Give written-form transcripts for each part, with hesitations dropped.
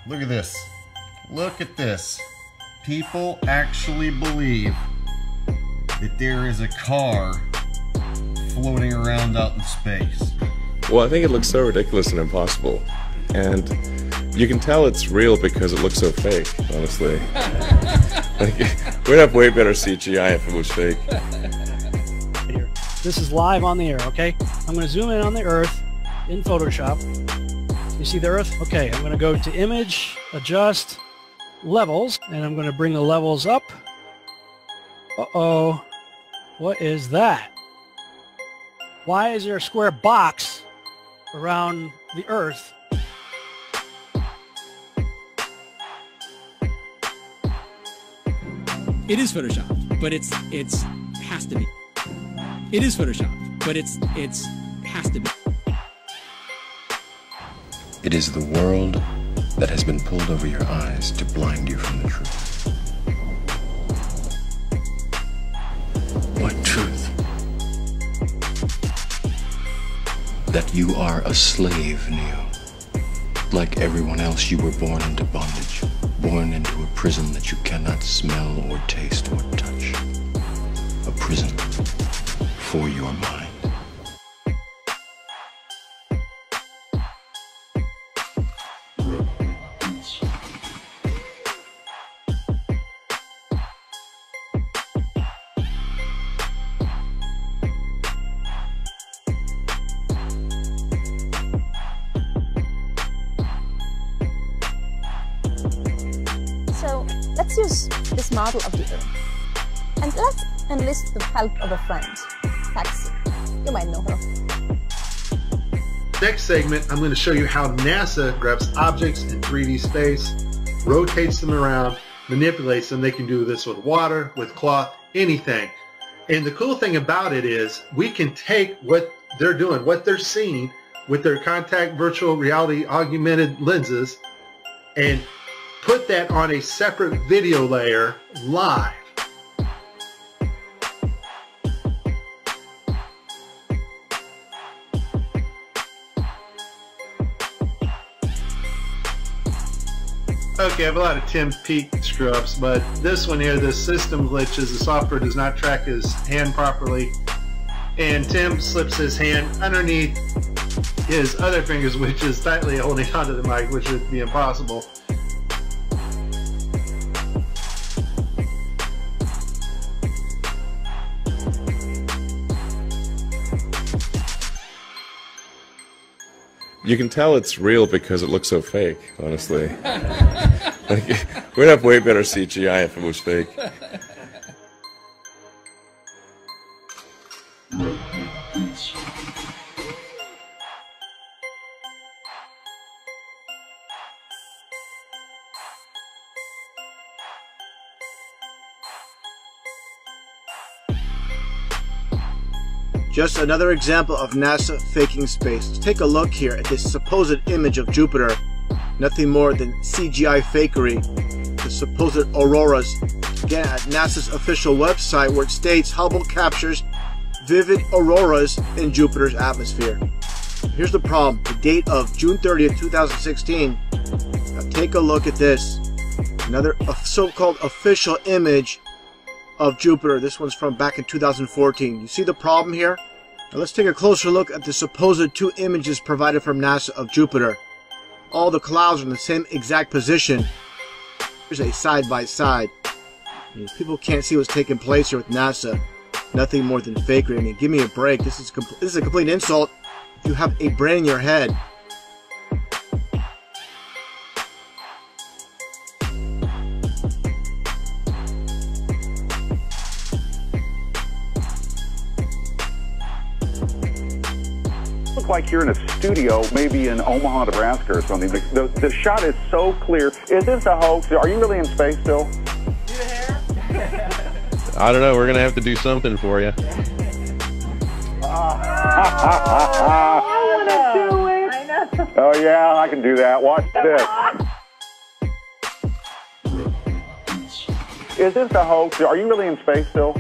Look at this. Look at this. People actually believe that there is a car floating around out in space. Well, I think it looks so ridiculous and impossible. And you can tell it's real because it looks so fake, honestly. Like, we'd have way better CGI if it was fake. This is live on the air, okay? I'm going to zoom in on the Earth in Photoshop. You see the Earth? Okay, I'm going to go to Image, Adjust, Levels, and I'm going to bring the levels up. Uh-oh. What is that? Why is there a square box around the Earth? It is Photoshop, but it's has to be. It is Photoshop, but it's has to be. It is the world that has been pulled over your eyes to blind you from the truth. What truth? That you are a slave, Neo. Like everyone else, you were born into bondage, born into a prison that you cannot smell or taste or touch. A prison for your mind. So let's use this model of the Earth. And let's enlist the help of a friend, Taxi. You might know her. Next segment, I'm going to show you how NASA grabs objects in 3D space, rotates them around, manipulates them. They can do this with water, with cloth, anything. And the cool thing about it is we can take what they're doing, what they're seeing with their contact virtual reality augmented lenses and put that on a separate video layer live. Okay, I have a lot of Tim Peake screw-ups, but this one here, the system glitches, the software does not track his hand properly, and Tim slips his hand underneath his other fingers, which is tightly holding onto the mic, which would be impossible. You can tell it's real because it looks so fake, honestly. Like, we'd have way better CGI if it was fake. Just another example of NASA faking space. Let's take a look here at this supposed image of Jupiter. Nothing more than CGI fakery. The supposed auroras. Again, at NASA's official website, where it states Hubble captures vivid auroras in Jupiter's atmosphere. Here's the problem. The date of June 30th, 2016. Now take a look at this. Another so-called official image of Jupiter. This one's from back in 2014. You see the problem here? Now let's take a closer look at the supposed two images provided from NASA of Jupiter. All the clouds are in the same exact position. Here's a side-by-side. People can't see what's taking place here with NASA. Nothing more than fakery. I mean, give me a break. This is a complete insult. You have a brain in your head. Like you're in a studio, maybe in Omaha, Nebraska or something. The shot is so clear. Is this a hoax? Are you really in space still? Do the hair? I don't know. We're going to have to do something for you. I want to do it. I know. Oh, yeah, I can do that. Watch this. Is this a hoax? Are you really in space still?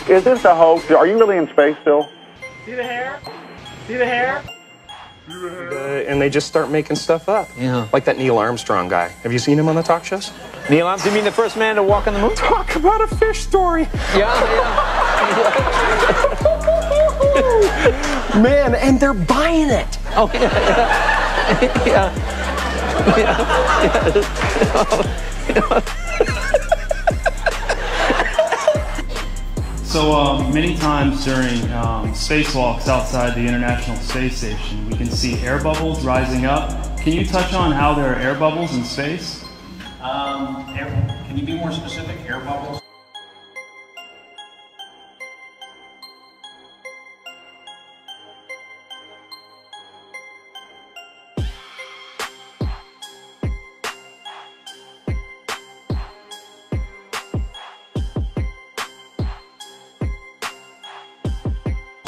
Is this a hoax? Are you really in space still? See the hair? See the hair? And they just start making stuff up. Yeah. Like that Neil Armstrong guy. Have you seen him on the talk shows? Neil Armstrong, you mean the first man to walk on the moon? Talk about a fish story. Yeah. Man, and they're buying it. Oh, yeah. So many times during spacewalks outside the International Space Station, we can see air bubbles rising up. Can you touch on how there are air bubbles in space? Can you be more specific? Air bubbles?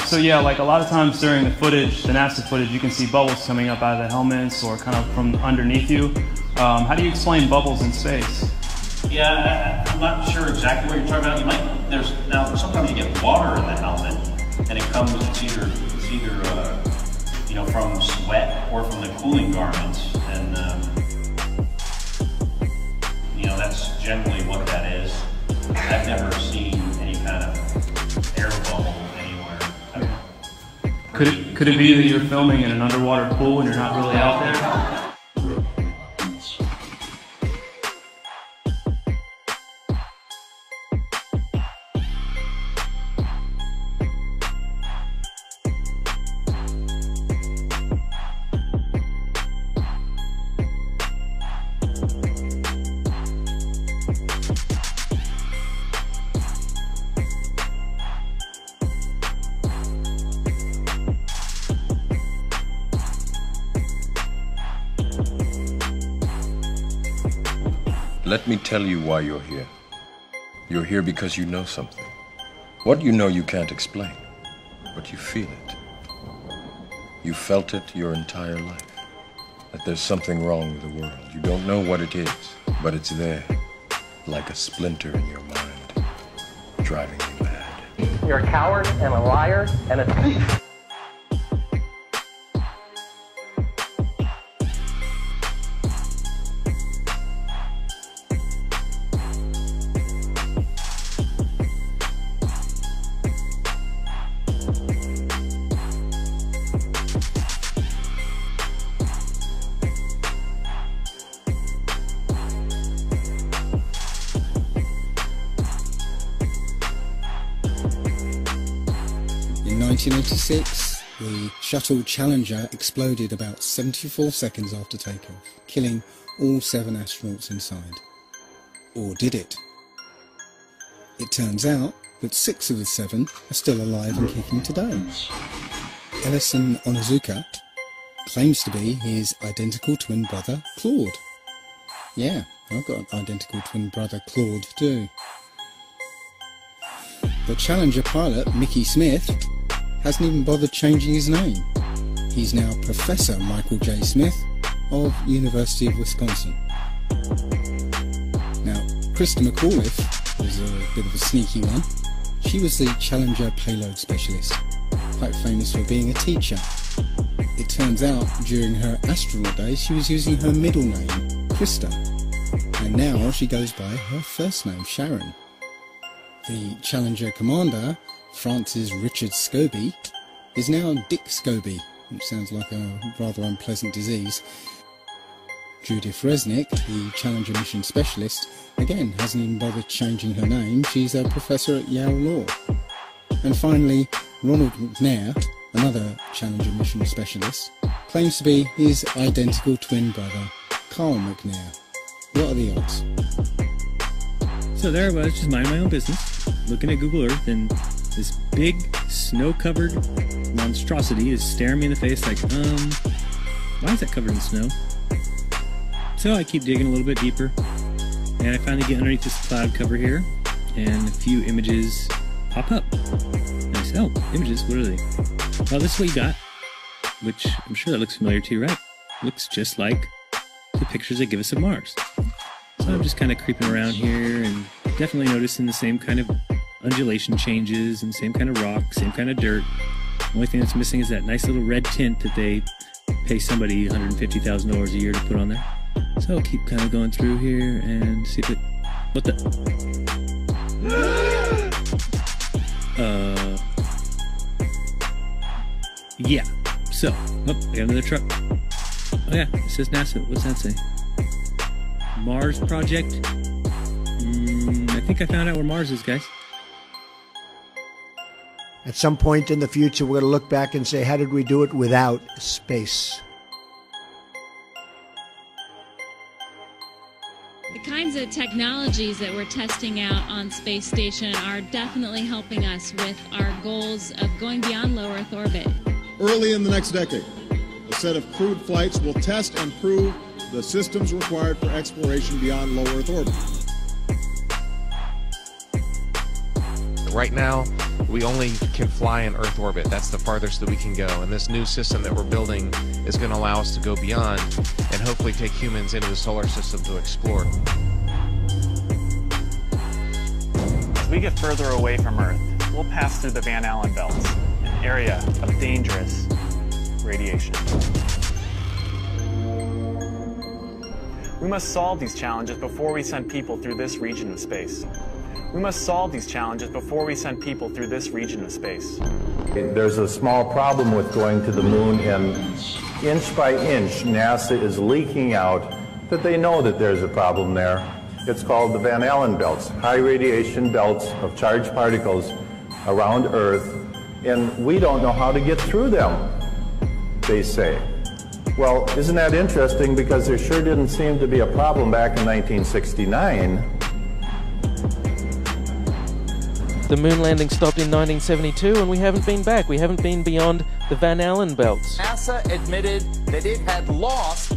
So yeah, like a lot of times during the footage, the NASA footage, you can see bubbles coming up out of the helmets or kind of from underneath you. How do you explain bubbles in space? Yeah, I'm not sure exactly what you're talking about. Now sometimes you get water in the helmet, and it's either you know, from sweat or from the cooling garments, and you know, that's generally what that is. I've never seen any kind of air bubble anywhere. Could it be that you're filming in an underwater pool and you're not really out there? Let me tell you why you're here. You're here because you know something. What you know you can't explain, but you feel it. You felt it your entire life, that there's something wrong with the world. You don't know what it is, but it's there, like a splinter in your mind, driving you mad. You're a coward and a liar and a thief. In 1986, the shuttle Challenger exploded about 74 seconds after takeoff, killing all 7 astronauts inside. Or did it? It turns out that 6 of the 7 are still alive and kicking today. Ellison Onizuka claims to be his identical twin brother, Claude. Yeah, I've got an identical twin brother, Claude, too. The Challenger pilot, Mickey Smith, hasn't even bothered changing his name. He's now Professor Michael J. Smith of University of Wisconsin. Now, Krista McAuliffe was a bit of a sneaky one. She was the Challenger payload specialist, quite famous for being a teacher. It turns out during her astronaut days she was using her middle name, Krista, and now she goes by her first name, Sharon. The Challenger commander, Francis Richard Scobie, is now Dick Scobie, which sounds like a rather unpleasant disease. Judith Resnick, the Challenger mission specialist, again hasn't even bothered changing her name. She's a professor at Yale Law. And finally, Ronald McNair, another Challenger mission specialist, claims to be his identical twin brother, Carl McNair. What are the odds? So there I was, just minding my own business, looking at Google Earth, and this big, snow-covered monstrosity is staring me in the face like, why is that covered in snow? So I keep digging a little bit deeper, and I finally get underneath this cloud cover here, and a few images pop up. And I say, oh, images, what are they? Well, this is what you got, which I'm sure that looks familiar to you, right? Looks just like the pictures they give us of Mars. So I'm just kind of creeping around here and definitely noticing the same kind of undulation changes and same kind of rock, same kind of dirt. The only thing that's missing is that nice little red tint that they pay somebody $150,000 a year to put on there. So I'll keep kind of going through here and see if it... What the... Yeah. So, oh, I got another truck. Oh yeah, it says NASA. What's that say? Mars project? I think I found out where Mars is, guys. At some point in the future, we're going to look back and say, how did we do it without space? The kinds of technologies that we're testing out on Space Station are definitely helping us with our goals of going beyond low Earth orbit. Early in the next decade, a set of crewed flights will test and prove the systems required for exploration beyond low Earth orbit. Right now, we only can fly in Earth orbit. That's the farthest that we can go. And this new system that we're building is going to allow us to go beyond and hopefully take humans into the solar system to explore. As we get further away from Earth, we'll pass through the Van Allen belts, an area of dangerous radiation. We must solve these challenges before we send people through this region of space. We must solve these challenges before we send people through this region of space. There's a small problem with going to the moon, and inch by inch, NASA is leaking out that they know that there's a problem there. It's called the Van Allen belts, high radiation belts of charged particles around Earth, and we don't know how to get through them, they say. Well, isn't that interesting, because there sure didn't seem to be a problem back in 1969. The moon landing stopped in 1972 and we haven't been back. We haven't been beyond the Van Allen belts. NASA admitted that it had lost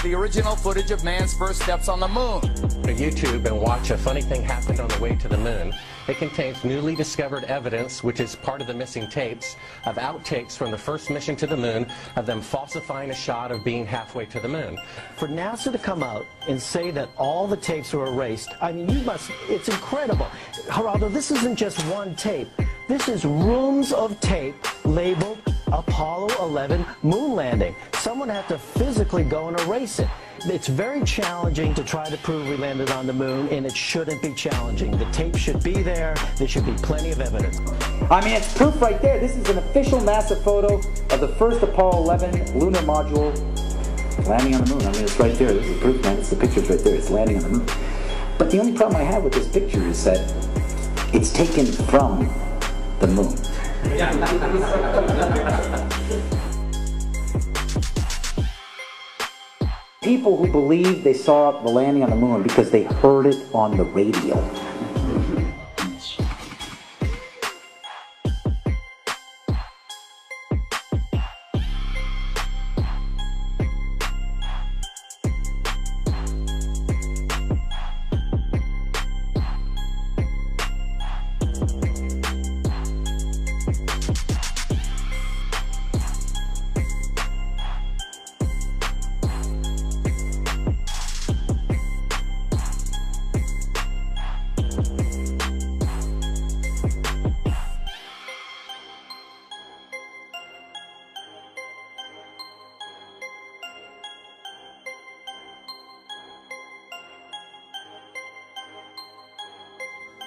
the original footage of man's first steps on the moon. Go to YouTube and watch A Funny Thing Happened on the Way to the Moon. It contains newly discovered evidence, which is part of the missing tapes, of outtakes from the first mission to the moon, of them falsifying a shot of being halfway to the moon. For NASA to come out and say that all the tapes were erased, I mean, it's incredible. Geraldo, this isn't just one tape. This is rooms of tape labeled Apollo 11 moon landing. Someone had to physically go and erase it. It's very challenging to try to prove we landed on the moon, and it shouldn't be challenging. The tape should be there. There should be plenty of evidence. I mean, it's proof right there. This is an official NASA photo of the first Apollo 11 lunar module landing on the moon. I mean, it's right there. This is proof, man. It's the picture's right there. It's landing on the moon. But the only problem I have with this picture is that it's taken from the moon. People who believe they saw the landing on the moon because they heard it on the radio.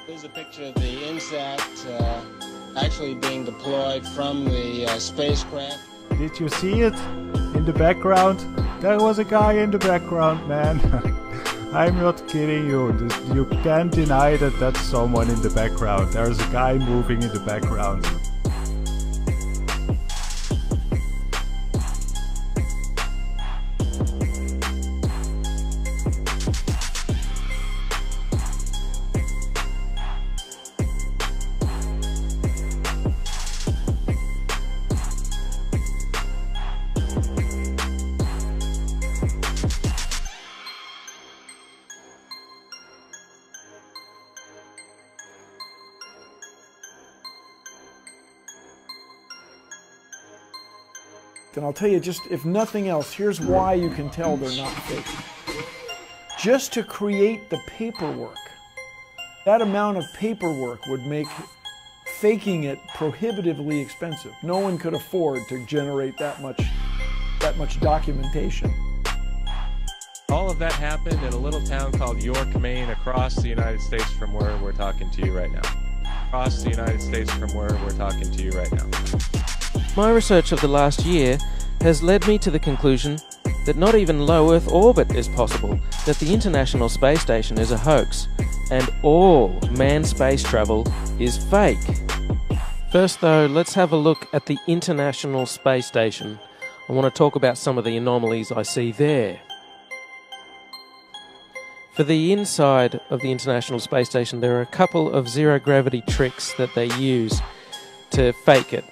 Here's a picture of the INSAT actually being deployed from the spacecraft. Did you see it in the background? There was a guy in the background, man. I'm not kidding you. You can't deny that that's someone in the background. There's a guy moving in the background. And I'll tell you, just if nothing else, here's why you can tell they're not fake. Just to create the paperwork That amount of paperwork would make faking it prohibitively expensive. No one could afford to generate that much documentation. All of that happened in a little town called York, Maine, across the United States from where we're talking to you right now. Across the United States from where we're talking to you right now. My research of the last year has led me to the conclusion that not even low Earth orbit is possible, that the International Space Station is a hoax, and all manned space travel is fake. First though, let's have a look at the International Space Station. I want to talk about some of the anomalies I see there. For the inside of the International Space Station, there are a couple of zero-gravity tricks that they use to fake it.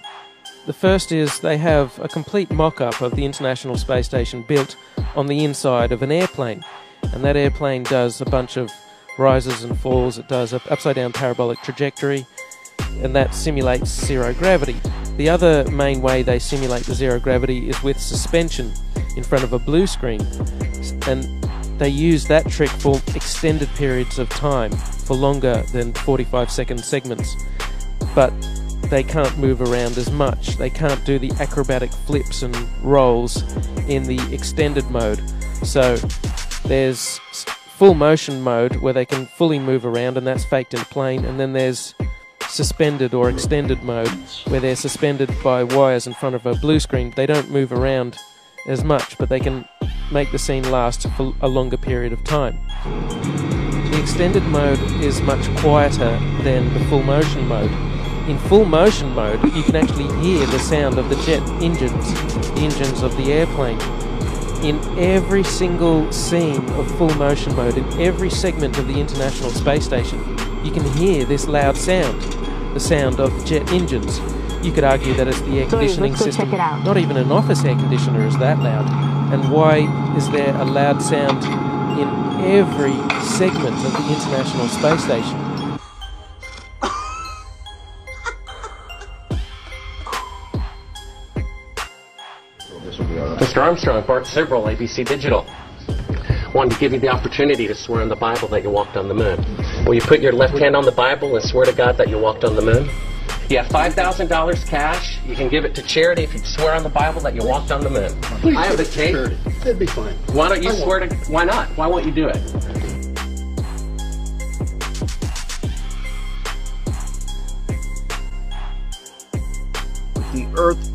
The first is they have a complete mock-up of the International Space Station built on the inside of an airplane. And that airplane does a bunch of rises and falls, it does an upside-down parabolic trajectory, and that simulates zero gravity. The other main way they simulate the zero gravity is with suspension in front of a blue screen. And they use that trick for extended periods of time, for longer than 45-second segments. But they can't move around as much. They can't do the acrobatic flips and rolls in the extended mode. So there's full motion mode where they can fully move around, and that's faked in a plane, and then there's suspended or extended mode where they're suspended by wires in front of a blue screen. They don't move around as much, but they can make the scene last for a longer period of time. The extended mode is much quieter than the full motion mode. In full motion mode, you can actually hear the sound of the jet engines, the engines of the airplane. In every single scene of full motion mode, in every segment of the International Space Station, you can hear this loud sound, the sound of the jet engines. You could argue that it's the air conditioning system. Not even an office air conditioner is that loud. And why is there a loud sound in every segment of the International Space Station? Mr. Armstrong, Bart Sibrel, ABC Digital. Wanted to give you the opportunity to swear on the Bible that you walked on the moon. Will you put your left hand on the Bible and swear to God that you walked on the moon? You have $5,000 cash. You can give it to charity if you swear on the Bible that you walked on the moon. Please, I have the tape. That'd be fine. Why don't you swear to... Why not? Why won't you do it? The Earth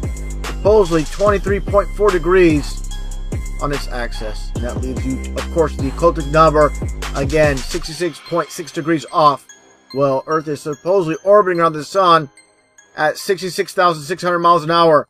supposedly 23.4 degrees on its axis. And that leaves you, of course, the occultic number, again, 66.6 degrees off. Well, Earth is supposedly orbiting around the Sun at 66,600 miles an hour.